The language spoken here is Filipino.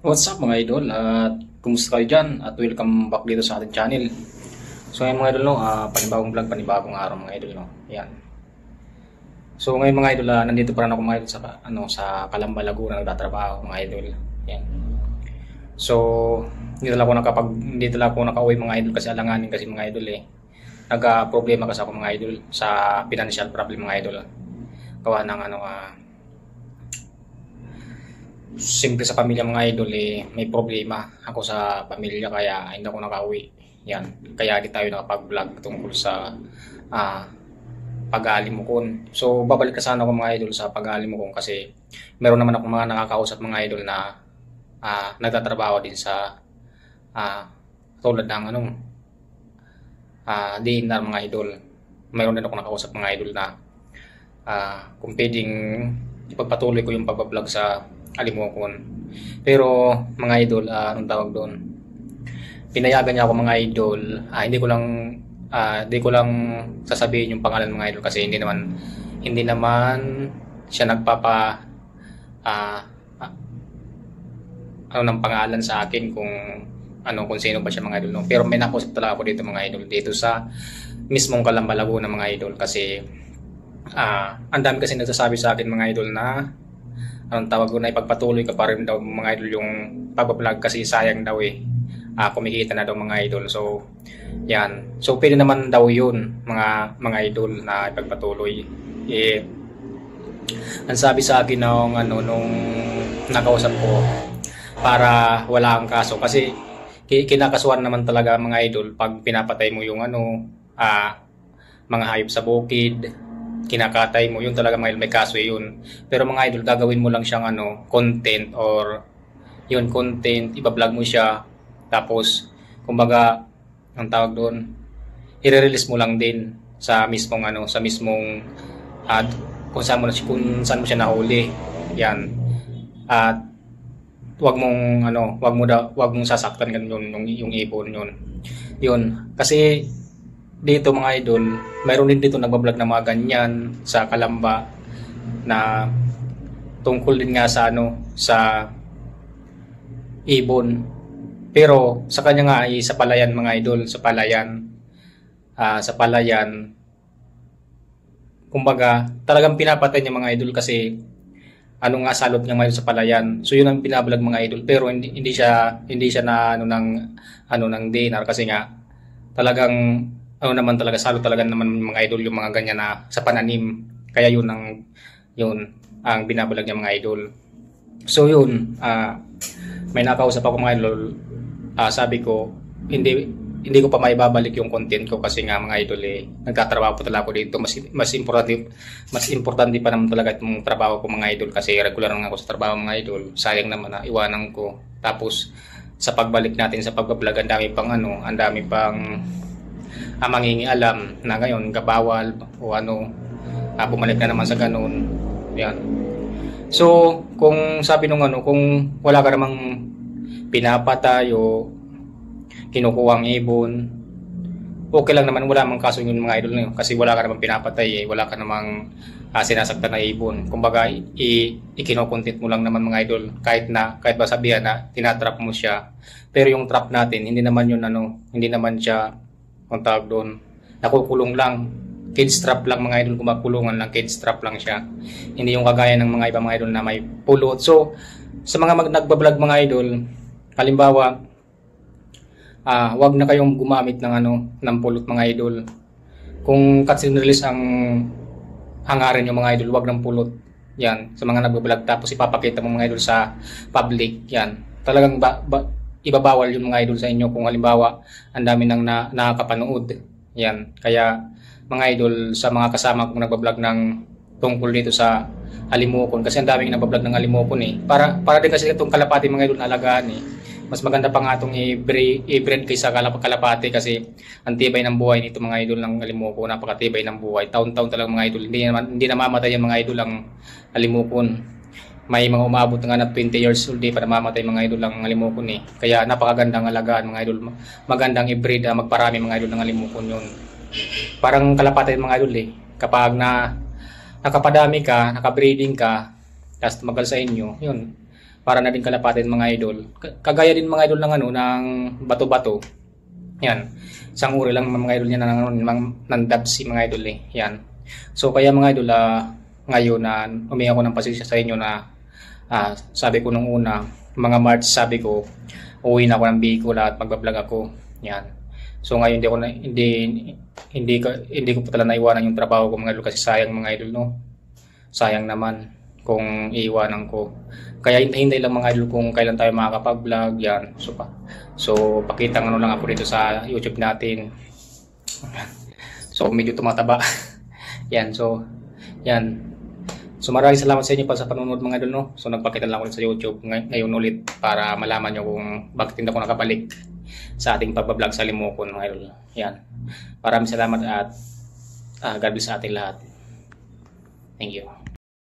What's up mga idol at kumusta kayo dyan at welcome back dito sa ating channel. So ngayon mga idol no, panibagong vlog, panibagong araw mga idol no. Yan. So ngayon mga idol, nandito pa rin ako mga idol sa sa Calamba, Laguna nagtatrabaho mga idol. Yan. So hindi talaga ako nakauwi mga idol kasi alanganin kasi mga idol eh. Nagka-problema kasi ako mga idol sa financial problem mga idol. Gawa ng siyempre sa pamilya mga idol eh, may problema ako sa pamilya kaya hindi ako nakauwi. Yan. Kaya di tayo nakapag-vlog tungkol sa pag-aalimukon. So babalik ka sana ako mga idol sa pag-aalimukon kasi meron naman ako mga nakakausap mga idol na nagtatrabaho din sa tulad ng DNR mga idol. Meron din ako nakausap mga idol na kung pwedeng ipagpatuloy ko yung pag-vlog sa Alimokon. Pero mga idol, anong tawag doon? Pinayagan niya ako mga idol. Hindi ko lang sasabihin yung pangalan mga idol kasi hindi naman siya nagpapa ng pangalan sa akin kung sino ba siya mga idol no. Pero may nakausap talaga ako dito mga idol dito sa mismong Calamba, Laguna mga idol kasi ang dami kasi nagsasabi sa akin mga idol na anong tawag na ipagpatuloy ka pa rin daw mga idol yung pag-vlog kasi sayang daw eh. Kumikita na daw mga idol. So yan. So pwede naman daw yun mga idol na ipagpatuloy. Eh ang sabi sa akin nung nakausap ko para wala ang kaso kasi kinakasuhan naman talaga mga idol pag pinapatay mo yung mga hayop sa bukid, kinakatay mo, yun talaga mga idol, may kaso yun. Pero mga idol, gagawin mo lang siyang content or yun, content, iba-vlog mo siya. Tapos, kumbaga, ang tawag doon, i-release mo lang din sa mismong kung saan mo siya nahuli. Yan. At wag mong sasaktan ganun yung ibon yun. Yun. Kasi dito mga idol, mayroon din dito nagbablog na mga ganyan sa Calamba na tungkol din nga sa ibon. Pero sa kanya nga ay sa palayan mga idol, sa palayan kumbaga talagang pinapatay niya mga idol kasi salot niya ngayon sa palayan. So yun ang binablog mga idol pero hindi siya na ng DNR kasi nga talagang naman talaga salot talaga naman mga idol yung mga ganyan na sa pananim. Kaya yun ang binabalag niya mga idol. So yun, may nakausap ako mga idol. Sabi ko, hindi ko pa maibabalik yung content ko kasi nga mga idol nagtatrabaho po talaga ako dito. Mas importante pa naman talaga itong trabaho ko mga idol kasi regular nga ako sa trabaho mga idol. Sayang naman na iwanan ko. Tapos sa pagbalik natin sa pag-vlog, ang dami pang mangingialam na ngayon kabawal o bumalik na naman sa ganun. Yan. So kung sabi kung wala ka namang pinapatay o kinukuhang ibon, okay lang naman, wala mang kaso yun mga idol kasi wala ka namang pinapatay wala ka namang sinasaktan na ibon. Kumbaga ikinokontent mo lang naman mga idol kahit ba sabihan na tinatrap mo siya. Pero yung trap natin hindi naman siya ang tawag doon, nakukulong lang, cage trap lang mga idol, kumakulungan lang, cage trap lang siya. Hindi yung kagaya ng mga ibang mga idol na may pulot. So sa mga nagbablog mga idol, halimbawa wag na kayong gumamit ng pulot mga idol. Kung cuts and release ang hangarin yung mga idol, wag ng pulot. Yan, sa mga nagbablog tapos ipapakita mo mga idol sa public, yan. Talagang ibabawal yung mga idol sa inyo kung halimbawa ang dami nang nakakapanood. Yan. Kaya mga idol, sa mga kasama kong nagbablog ng tungkol dito sa Alimokon kasi ang daming nagbablog ng Alimokon para din kasi itong kalapati mga idol na alagaan Mas maganda pa nga itong i-breed kaysa kalapati kasi ang tibay ng buhay nito mga idol ng Alimokon, napakatibay ng buhay. Taon-taon talaga mga idol. Hindi namamatay yung mga idol ang Alimokon. May mga umabot nga na 20 years old pa namamatay mga idol ng Alimokon Kaya napakagandang alagaan mga idol. Magandang i-breed, magparami mga idol ng Alimokon yun. Parang kalapati mga idol Kapag nakapadami ka, nakabreeding ka, tapos tumagal sa inyo, yun. para na din kalapatin mga idol. Kagaya din mga idol ng ng bato-bato. Yan. Isang uri lang mga idol niya ng dabsi mga idol eh. Yan. So kaya mga idol, ngayon na humingi ako ng pasensya sa inyo na sabi ko nung una, mga March sabi ko, uwi na ako ng Bicol at magbablog ako. Yan. So ngayon hindi ko pa talaga naiwanan yung trabaho ko mga idol kasi sayang mga idol, no. Sayang naman kung iiwanan ko. Kaya hintay lang mga idol kung kailan tayo makakapag-vlog. Yan. So pakita lang ako dito sa YouTube natin. So medyo tumataba. Yan. So yan. So maraming salamat sa inyo pa sa panonood mga idol, no. So nagpakita lang ako sa YouTube ngayon ulit para malaman nyo kung bakit hindi ako nakabalik sa ating pagbablog sa Limokon mga idol. Yan. Maraming salamat at God bless sa ating lahat. Thank you.